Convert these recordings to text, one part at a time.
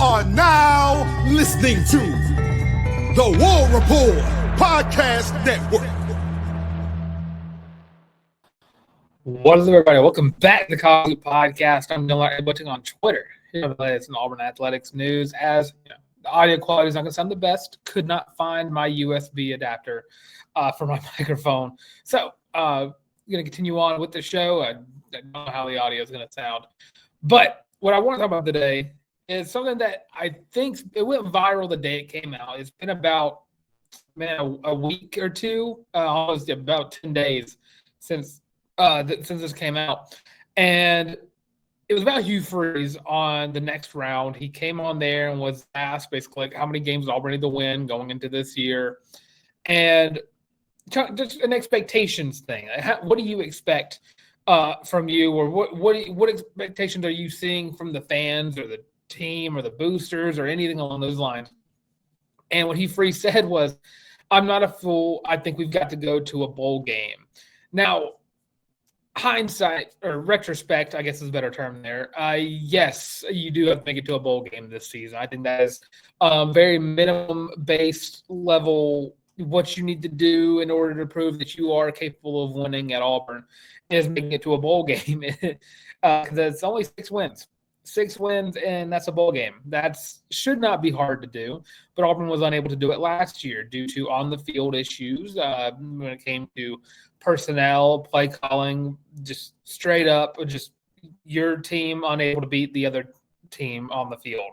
are now listening to the War Report Podcast Network. What is up, everybody? Welcome back to the College Podcast. I'm Larck on Twitter. Here the latest in Auburn athletics news. As you know, the audio quality is not going to sound the best. Could not find my USB adapter for my microphone. So I'm going to continue on with the show. I don't know how the audio is going to sound. But what I want to talk about today is something that I think it went viral the day it came out. It's been about a week or two, almost about 10 days since this came out. And it was about Hugh Freeze on the next round. He came on there and was asked basically like how many games Auburn need to win going into this year. And just an expectations thing. What do you expect from you, or what expectations are you seeing from the fans or the team or the boosters or anything along those lines? And what Hugh Freeze said was, I'm not a fool. I think we've got to go to a bowl game. Now, hindsight or retrospect, I guess is a better term there. Yes, you do have to make it to a bowl game this season. I think that is very minimum based level. What you need to do in order to prove that you are capable of winning at Auburn is making it to a bowl game. Because it's only 6 wins. 6 wins, and that's a bowl game. That should not be hard to do, but Auburn was unable to do it last year due to on-the-field issues when it came to personnel, play calling, just straight up, just your team unable to beat the other team on the field.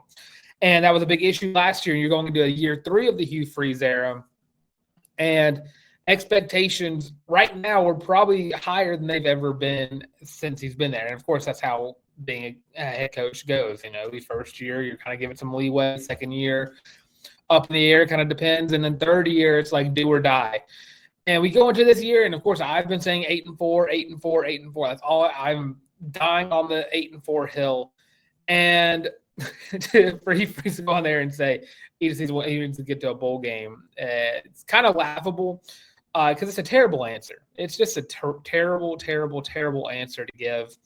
And that was a big issue last year. You're going into year 3 of the Hugh Freeze era, and expectations right now are probably higher than they've ever been since he's been there. And, of course, that's how being a head coach goes. You know, the first year, you're kind of giving some leeway. Second year, up in the air, kind of depends. And then third year, it's like do or die. And we go into this year, and, of course, I've been saying 8-4, 8-4, 8-4. That's all. I'm dying on the 8-4 hill. And for Hugh Freeze to go on there and say he needs to get to a bowl game, it's kind of laughable because it's a terrible answer. It's just a terrible, terrible, terrible answer to give.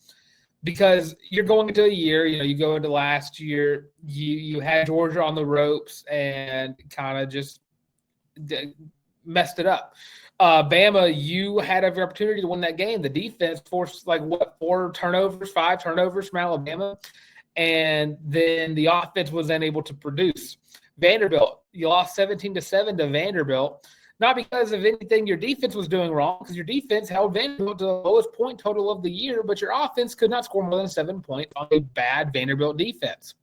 Because you're going into a year, you go into last year, you had Georgia on the ropes and kind of just messed it up. Bama, you had every opportunity to win that game. The defense forced 5 turnovers from Alabama, and then the offense was unable to produce. Vanderbilt, you lost 17-7 to Vanderbilt. Not because of anything your defense was doing wrong, because your defense held Vanderbilt to the lowest point total of the year, but your offense could not score more than 7 points on a bad Vanderbilt defense.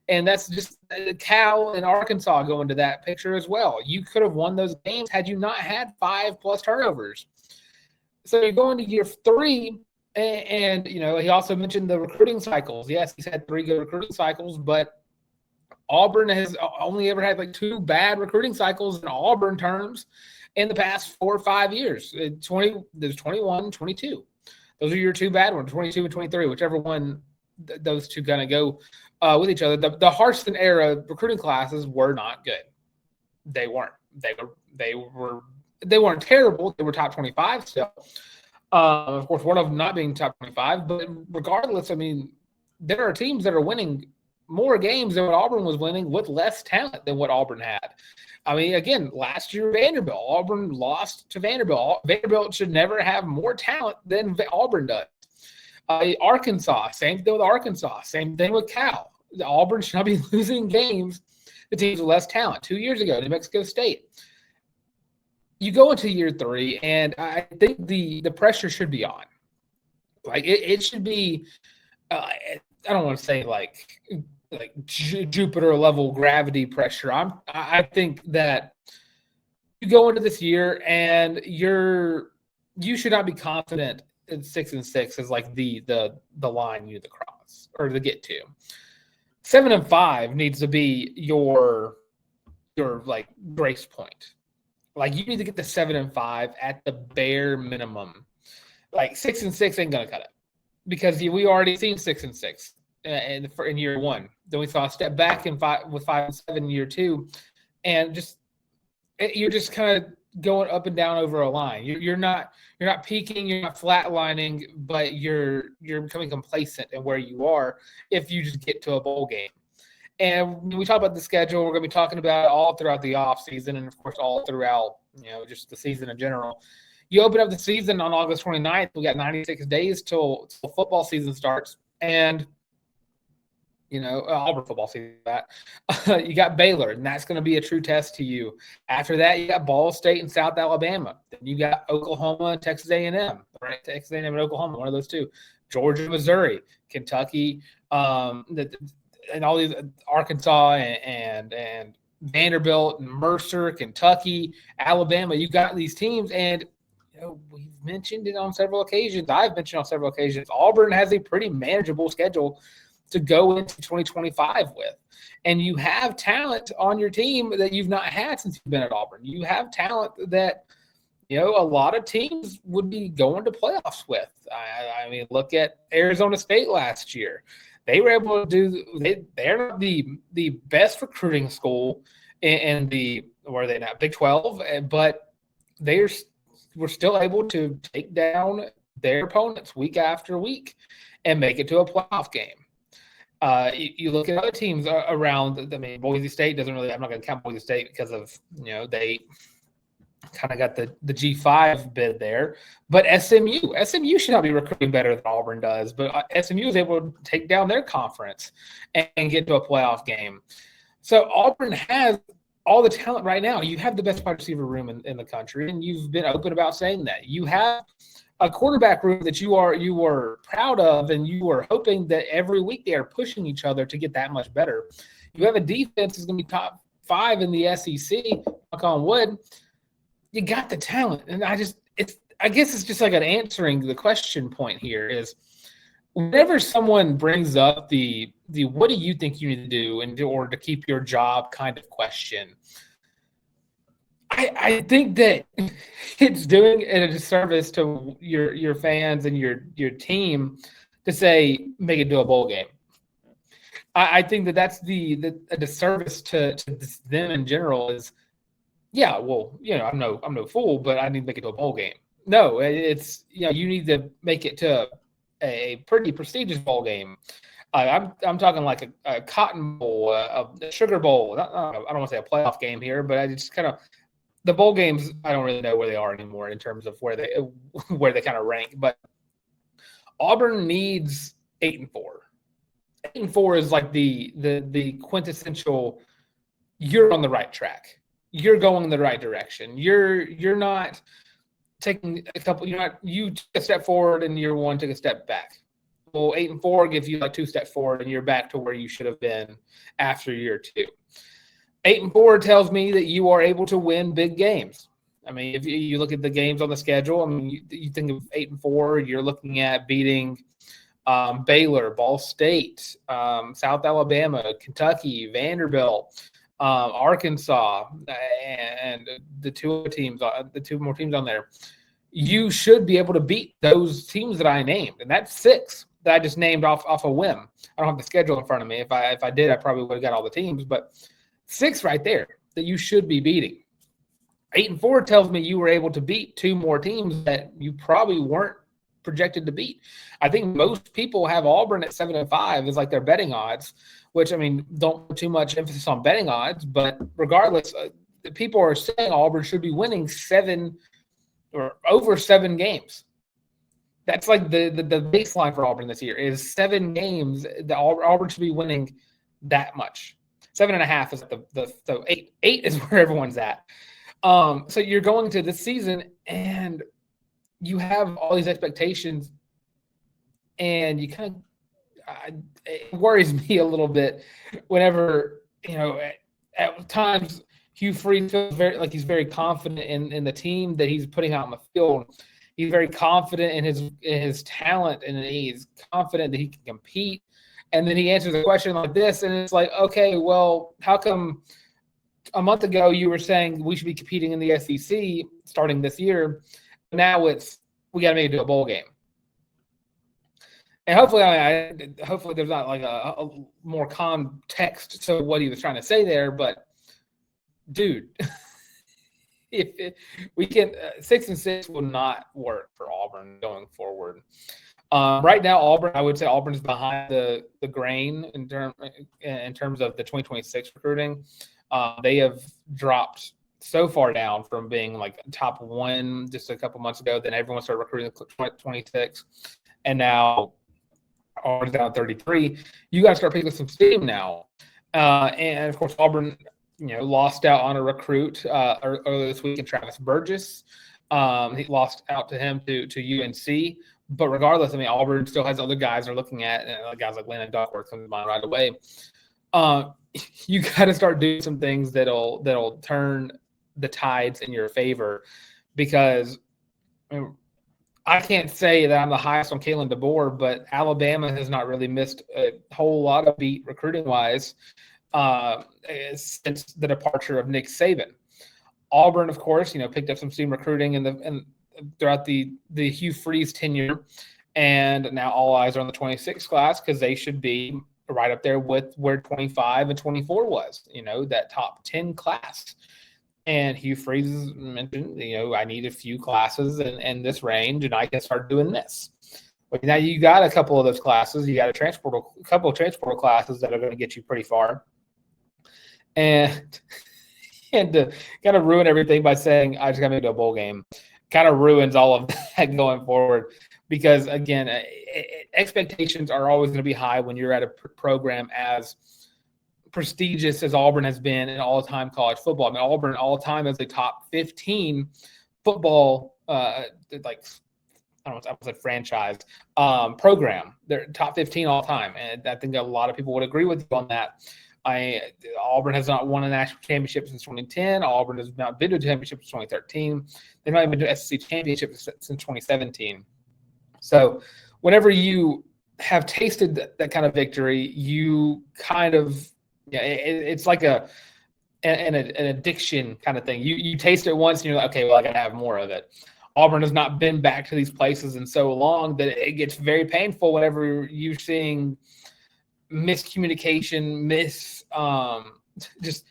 And that's just Cal and Arkansas go into that picture as well. You could have won those games had you not had 5+ turnovers. So you go into year 3, and he also mentioned the recruiting cycles. Yes, he's had 3 good recruiting cycles, but Auburn has only ever had 2 bad recruiting cycles in Auburn terms in the past 4 or 5 years. There's 21, 22. Those are your 2 bad ones, 22 and 23, whichever one those two kind of go with each other. The Harston era recruiting classes were not good. They weren't. They weren't terrible. They were top 25 still. Of course, one of them not being top 25, but regardless, there are teams that are winning more games than what Auburn was winning with less talent than what Auburn had. Again, last year, Vanderbilt. Auburn lost to Vanderbilt. Vanderbilt should never have more talent than Auburn does. Arkansas, same thing with Arkansas. Same thing with Cal. Auburn should not be losing games to teams with less talent. 2 years ago, New Mexico State. You go into year 3, and I think the pressure should be on. It should be I don't want to say like Jupiter level gravity pressure. I think that you go into this year and you should not be confident in 6-6 is the line you need to cross or to get to. 7-5 needs to be your grace point. You need to get to 7-5 at the bare minimum. 6-6 ain't gonna cut it because we already seen 6-6 in year 1. Then we saw a step back with 5-7 in year 2, and you're just kind of going up and down over a line. You're not peaking, you're not flatlining, but you're becoming complacent in where you are if you just get to a bowl game. And when we talk about the schedule, we're going to be talking about it all throughout the offseason and, of course, all throughout, just the season in general. You open up the season on August 29th. We got 96 days till football season starts. And Auburn football season. That you got Baylor, and that's going to be a true test to you. After that, you got Ball State and South Alabama. Then you got Oklahoma and Texas A&M, right? Texas A&M and Oklahoma, one of those two. Georgia, Missouri, Kentucky, and all these Arkansas and Vanderbilt and Mercer, Kentucky, Alabama. You got these teams, and we've mentioned it on several occasions. I've mentioned on several occasions. Auburn has a pretty manageable schedule to go into 2025 with. And you have talent on your team that you've not had since you've been at Auburn. You have talent that, a lot of teams would be going to playoffs with. I mean, look at Arizona State last year. They were able to they're not the best recruiting school in the, were they not, Big 12, but were still able to take down their opponents week after week and make it to a playoff game. You look at other teams around. I mean, Boise State doesn't really. I'm not going to count Boise State because of they kind of got the G5 bid there. But SMU should not be recruiting better than Auburn does. But SMU is able to take down their conference and get to a playoff game. So Auburn has all the talent right now. You have the best wide receiver room in the country, and you've been open about saying that. You have a quarterback room that you were proud of, and you were hoping that every week they are pushing each other to get that much better. You have a defense that's going to be top 5 in the SEC, knock on wood. You got the talent, and I guess it's just like an answering the question point here is whenever someone brings up the what do you think you need to do in order to keep your job kind of question, I think that it's doing a disservice to your fans and your team to say make it to a bowl game. I think that's a disservice to them in general. Is I'm no fool, but I need to make it to a bowl game. No, it's you need to make it to a pretty prestigious bowl game. I'm talking like a Cotton Bowl, a Sugar Bowl. I don't want to say a playoff game here, but I just kind of. The bowl games, I don't really know where they are anymore in terms of where they kind of rank. But Auburn needs 8-4. 8-4 is like the quintessential. You're on the right track. You're going in the right direction. You're not taking a couple. You took a step forward and year one took a step back. Well, 8-4 gives you like 2 steps forward and you're back to where you should have been after year 2. 8-4 tells me that you are able to win big games. I mean, if you look at the games on the schedule, I mean, you think of 8-4, you're looking at beating Baylor, Ball State, South Alabama, Kentucky, Vanderbilt, Arkansas, and the two more teams on there. You should be able to beat those teams that I named, and that's 6 that I just named off a whim. I don't have the schedule in front of me. If I did, I probably would have got all the teams, but 6 right there that you should be beating. 8-4 tells me you were able to beat 2 more teams that you probably weren't projected to beat. I think most people have Auburn at 7-5 as like their betting odds, which, I mean, don't put too much emphasis on betting odds, but regardless, people are saying Auburn should be winning 7 or over 7 games. That's like the baseline for Auburn this year is 7 games that Auburn should be winning that much. 7.5 is the 8. 8 is where everyone's at. So you're going to this season and you have all these expectations, and you kind of it worries me a little bit whenever at times Hugh Freeze feels he's very confident in the team that he's putting out on the field. He's very confident in his talent, and he's confident that he can compete. And then he answers a question like this, and it's like, okay, well, how come a month ago you were saying we should be competing in the SEC starting this year? Now we got to make it to a bowl game. And hopefully there's not like a more context to what he was trying to say there. But dude, if we can 6-6 will not work for Auburn going forward. Right now, Auburn, I would say Auburn is behind the grain in terms of the 2026 recruiting. They have dropped so far down from being like top one just a couple months ago. Then everyone started recruiting 26, and now Auburn's down 33. You got to start picking up some steam now. And of course, Auburn, lost out on a recruit earlier this week in Travis Burgess. He lost out to him to UNC. But regardless, I mean, Auburn still has other guys they're looking at, and guys like Landon Duckworth comes to mind right away. You got to start doing some things that'll turn the tides in your favor, because I can't say that I'm the highest on Kalen DeBoer, but Alabama has not really missed a whole lot of beat recruiting-wise since the departure of Nick Saban. Auburn, of course, picked up some steam recruiting throughout the Hugh Freeze tenure, and now all eyes are on the 26 class because they should be right up there with where 25 and 24 was, that top 10 class. And Hugh Freeze mentioned, I need a few classes in this range, and I can start doing this. But now you got a couple of those classes. You got a couple of transportal classes that are going to get you pretty far. And to kind of ruin everything by saying, I just got to make it a bowl game, kind of ruins all of that going forward. Because, again, expectations are always going to be high when you're at a program as prestigious as Auburn has been in all-time college football. I mean, Auburn all-time is a top 15 football, I would say franchise program. They're top 15 all-time, and I think a lot of people would agree with you on that. Auburn has not won a national championship since 2010. Auburn has not been to a championship since 2013. They've not even been to an SEC championship since 2017. So whenever you have tasted that kind of victory, you kind of it's like an addiction kind of thing. You taste it once and you're like, okay, well, I got to have more of it. Auburn has not been back to these places in so long that it gets very painful whenever you're seeing miscommunication, just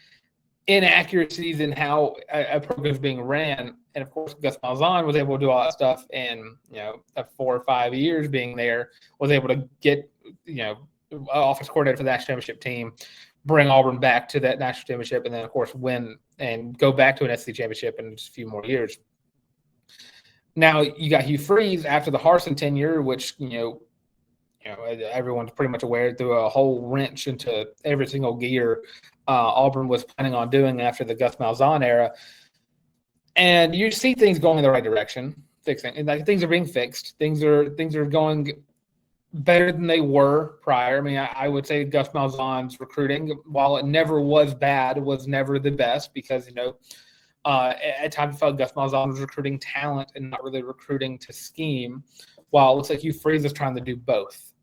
inaccuracies in how a program is being ran. And of course, Gus Malzahn was able to do all that stuff in 4 or 5 years being there, was able to get offense coordinator for the national championship team, bring Auburn back to that national championship, and then of course win and go back to an SEC championship in just a few more years. Now you got Hugh Freeze after the Harsin tenure, which everyone's pretty much aware, threw a whole wrench into every single gear Auburn was planning on doing after the Gus Malzahn era. And you see things going in the right direction, things are being fixed. Things are going better than they were prior. I mean, I would say Gus Malzahn's recruiting, while it never was bad, was never the best, because at times I felt Gus Malzahn was recruiting talent and not really recruiting to scheme. While it looks like Hugh Freeze is trying to do both,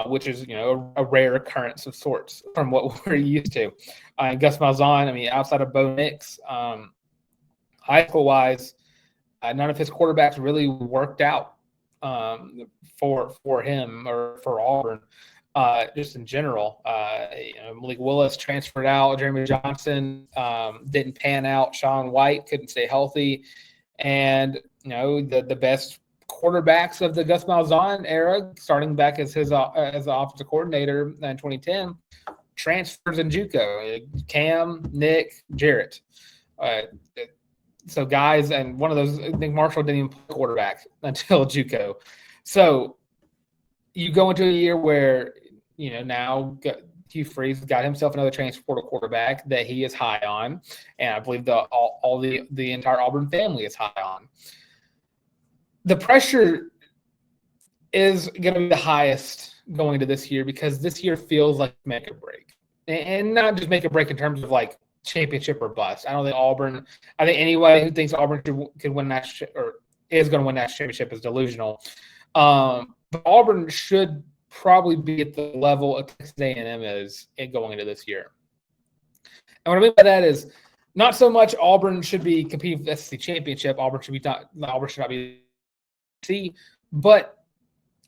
which is a rare occurrence of sorts from what we're used to. And Gus Malzahn, I mean, outside of Bo Nix, high school wise, none of his quarterbacks really worked out for him or for Auburn. Just in general, Malik Willis transferred out. Jeremy Johnson didn't pan out. Sean White couldn't stay healthy, and the best quarterbacks of the Gus Malzahn era, starting back as his as the offensive coordinator in 2010, transfers in JUCO. Cam, Nick, Jarrett. So guys, and one of those, Nick Marshall didn't even play quarterback until JUCO. So you go into a year where now Hugh Freeze got himself another transfer portal quarterback that he is high on, and I believe the entire Auburn family is high on. The pressure is going to be the highest going into this year, because this year feels like make or break, and not just make or break in terms of like championship or bust. I think anybody who thinks Auburn could win national or is going to win national championship is delusional. But Auburn should probably be at the level of Texas A&M is going into this year. And what I mean by that is not so much Auburn should be competing for the SEC championship. Auburn should not be C. But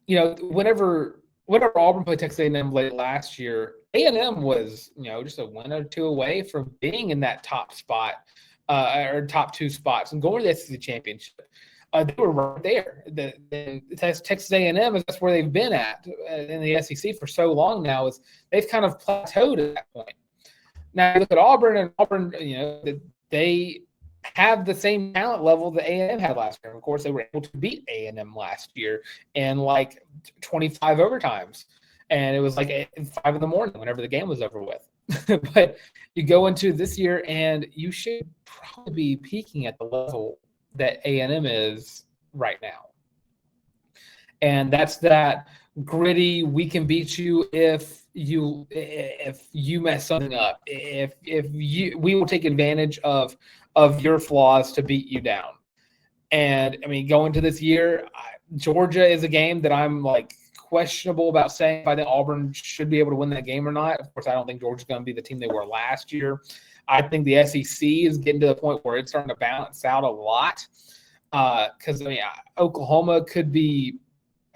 whenever Auburn played Texas A&M late last year, A&M was just a win or two away from being in that top spot or top two spots and going to the SEC championship. They were right there. Texas A&M, that's where they've been at in the SEC for so long now. Is they've kind of plateaued at that point. Now you look at Auburn, and Auburn, they have the same talent level that A&M had last year. Of course, they were able to beat A&M last year in like 25 overtimes, and it was like 5 in the morning whenever the game was over with. But you go into this year, and you should probably be peaking at the level that A&M is right now. And that's that gritty, we can beat you if you mess something up. We will take advantage of your flaws to beat you down. And I mean, going to this year, Georgia is a game that I'm like questionable about saying if I think Auburn should be able to win that game or not. Of course, I don't think Georgia's going to be the team they were last year. I think the SEC is getting to the point where it's starting to balance out a lot. Because Oklahoma could be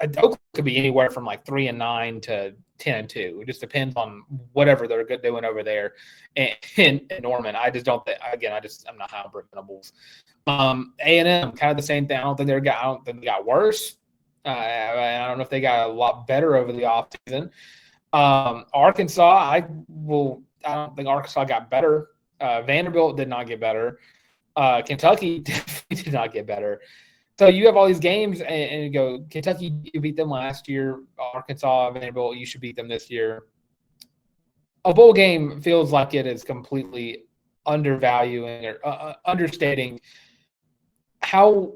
anywhere from like 3-9 to 10-2. It just depends on whatever they're doing over there in Norman. I just don't think. Again, I'm not high on Brooklyn. A&M kind of the same thing. I don't think they got worse. I don't know if they got a lot better over the offseason. Arkansas, I don't think Arkansas got better. Vanderbilt did not get better. Kentucky definitely did not get better. So you have all these games, and you go, Kentucky, you beat them last year. Arkansas, Vanderbilt, you should beat them this year. A bowl game feels like it is completely undervaluing or understating how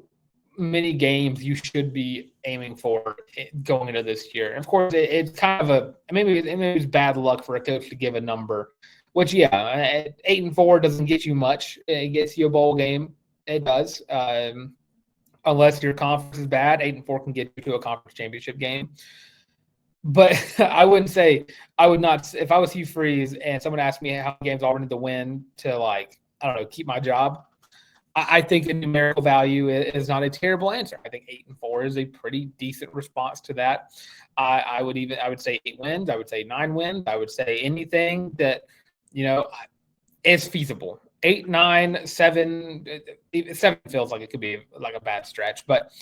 many games you should be aiming for going into this year. And of course, it's kind of maybe it's bad luck for a coach to give a number. Which, 8-4 doesn't get you much. It gets you a bowl game. It does. Unless your conference is bad, 8-4 can get you to a conference championship game. But I would not, if I was Hugh Freeze and someone asked me how many games Auburn need to win to, keep my job, I think a numerical value is not a terrible answer. I think 8-4 is a pretty decent response to that. I would say 8 wins. I would say 9 wins. I would say anything that, is feasible. 8, 9, 7. 7 feels like it could be like a bad stretch, but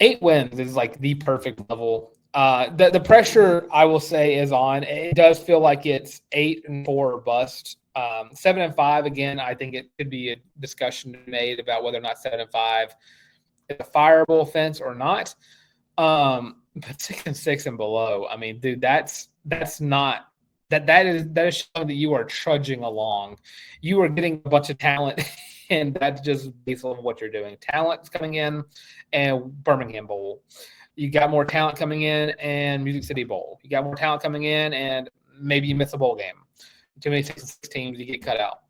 8 wins is like the perfect level. The pressure, I will say, is on. It does feel like it's 8-4 or bust. 7-5, again, I think it could be a discussion made about whether or not 7-5 is a fireable offense or not. But 6-6 and below, I mean, dude, that's not. That is showing that you are trudging along. You are getting a bunch of talent, and that's just based on what you're doing. Talent's coming in, and Birmingham Bowl. You got more talent coming in, and Music City Bowl. You got more talent coming in, and maybe you miss a bowl game. Too many 6-6 teams, you get cut out.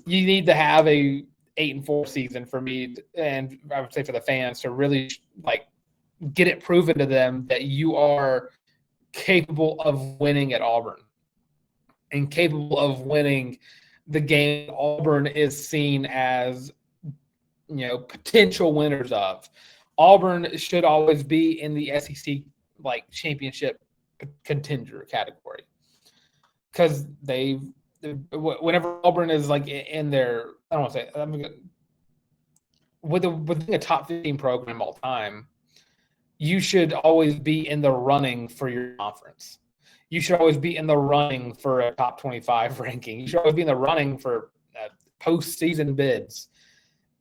You need to have a 8-4 season for me, and I would say for the fans to really get it proven to them that you are capable of winning at Auburn and capable of winning the game Auburn is seen as, potential winners of. Auburn should always be in the SEC championship contender category because whenever Auburn is in their, I don't want to say, within a top 15 program all time, you should always be in the running for your conference. You should always be in the running for a top 25 ranking. You should always be in the running for postseason bids.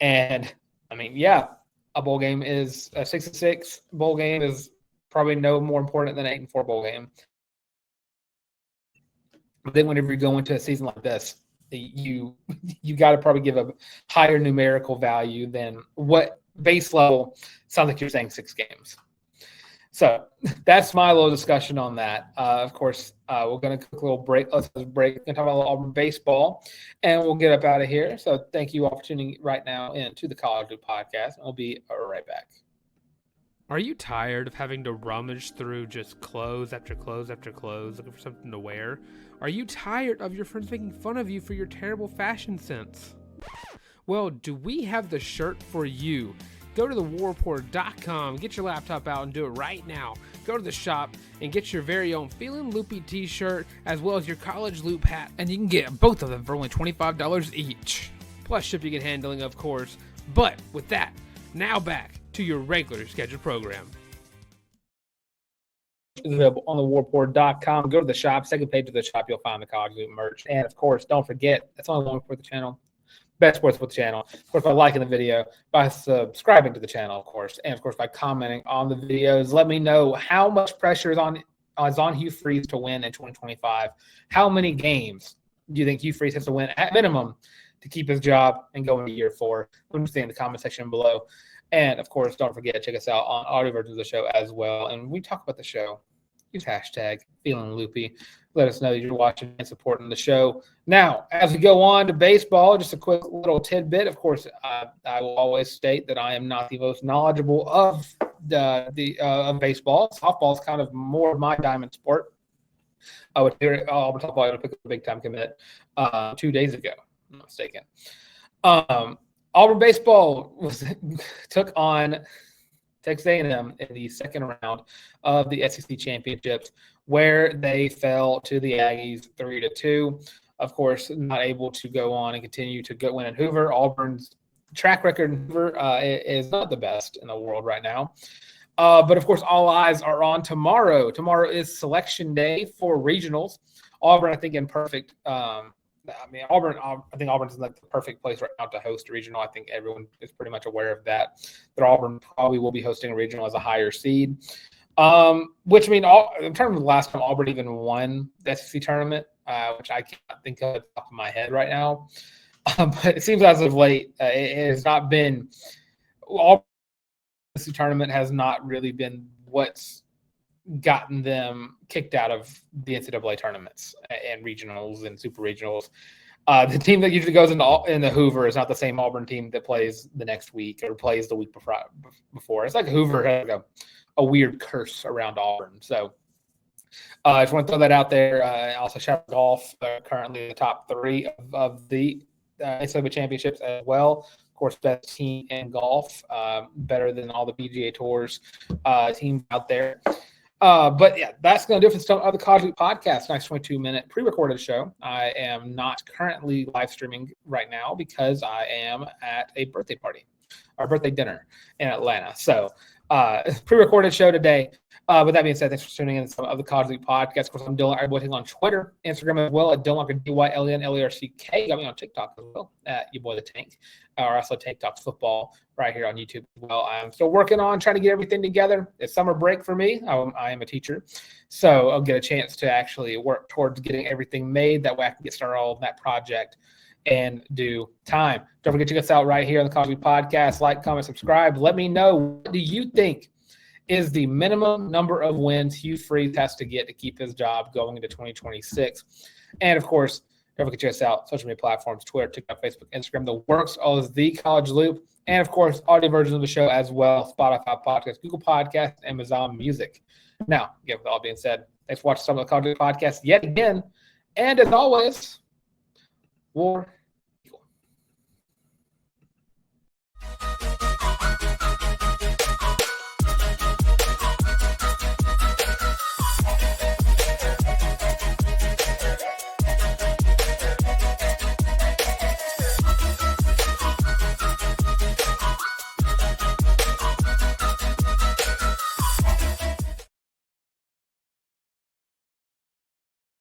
And I mean, a bowl game is a 6-6 bowl game is probably no more important than an 8-4 bowl game. But then whenever you go into a season like this, you got to probably give a higher numerical value than what base level sounds like you're saying 6 games. So that's my little discussion on that. Of course, we're going to take a little break. Let's take a break. We're going to talk about Auburn baseball, and we'll get up out of here. So thank you all for tuning right now into the College Loop Podcast. We'll be right back. Are you tired of having to rummage through just clothes after clothes after clothes looking for something to wear? Are you tired of your friends making fun of you for your terrible fashion sense? Well, do we have the shirt for you? Go to thewarreport.com, get your laptop out and do it right now. Go to the shop and get your very own Feelin' Loopy t-shirt as well as your College Loop hat, and you can get both of them for only $25 each. Plus shipping and handling, of course. But with that, Now back to your regular scheduled program. Is available on thewarreport.com. Go to the shop, second page of the shop, you'll find the College Loop merch. And of course, don't forget, that's only one for the channel. Best sports with the channel. Of course, by liking the video, by subscribing to the channel, of course, and of course by commenting on the videos. Let me know how much pressure is on Hugh Freeze to win in 2025. How many games do you think Hugh Freeze has to win at minimum to keep his job and go into year 4? Let me see in the comment section below. And of course, don't forget to check us out on audio versions of the show as well. And we talk about the show. Use hashtag feeling loopy. Let us know that you're watching and supporting the show. Now, as we go on to baseball, just a quick little tidbit. Of course, I will always state that I am not the most knowledgeable of of baseball. Softball is kind of more of my diamond sport. I would hear Auburn softball. I picked up a big time commit 2 days ago. If I'm not mistaken. Auburn baseball took on Texas A&M in the second round of the SEC championships, where they fell to the Aggies 3-2. Of course, not able to go on and continue to go win in Hoover. Auburn's track record in Hoover is not the best in the world right now. But of course, all eyes are on tomorrow. Tomorrow is selection day for regionals. Auburn, I think, in perfect. Auburn. I think Auburn's in like the perfect place right now to host a regional. I think everyone is pretty much aware of that. That Auburn probably will be hosting a regional as a higher seed. Which in terms of the last time Auburn even won the SEC tournament, which I can't think of at the top of my head right now. But it seems as of late, it has not been. Auburn SEC tournament has not really been what's gotten them kicked out of the NCAA tournaments and regionals and super regionals. The team that usually goes in the Hoover is not the same Auburn team that plays the next week or plays the week before. It's like Hoover has a weird curse around Auburn. So I just want to throw that out there. Also, shout out golf, currently in the top 3 of the NCAA championships as well. Of course, best team in golf, better than all the PGA Tours teams out there. But yeah, that's going to do it for the College Loop podcast. Nice 22-minute pre-recorded show. I am not currently live streaming right now because I am at a birthday party, our birthday dinner in Atlanta. So pre-recorded show today. With that being said, thanks for tuning in to some of the College League podcast. Of course, I'm Dylan Larck on Twitter, Instagram as well at Dylan Larck, DYLNLARCK. Got me on TikTok as well at your boy the Tank, or also Tank Talks Football right here on YouTube as well. I'm still working on trying to get everything together. It's summer break for me. I am a teacher, so I'll get a chance to actually work towards getting everything made. That way I can get started on that project in due time. Don't forget to check us out right here on the College League podcast. Like, comment, subscribe. Let me know, what do you think is the minimum number of wins Hugh Freeze has to get to keep his job going into 2026? And of course, don't forget to check us out, social media platforms, Twitter, TikTok, Facebook, Instagram, the works, all is the College Loop. And of course, audio versions of the show as well, Spotify podcast, Google Podcast, Amazon Music. Now, with all being said, thanks for watching some of the College Loop podcast yet again. And as always, war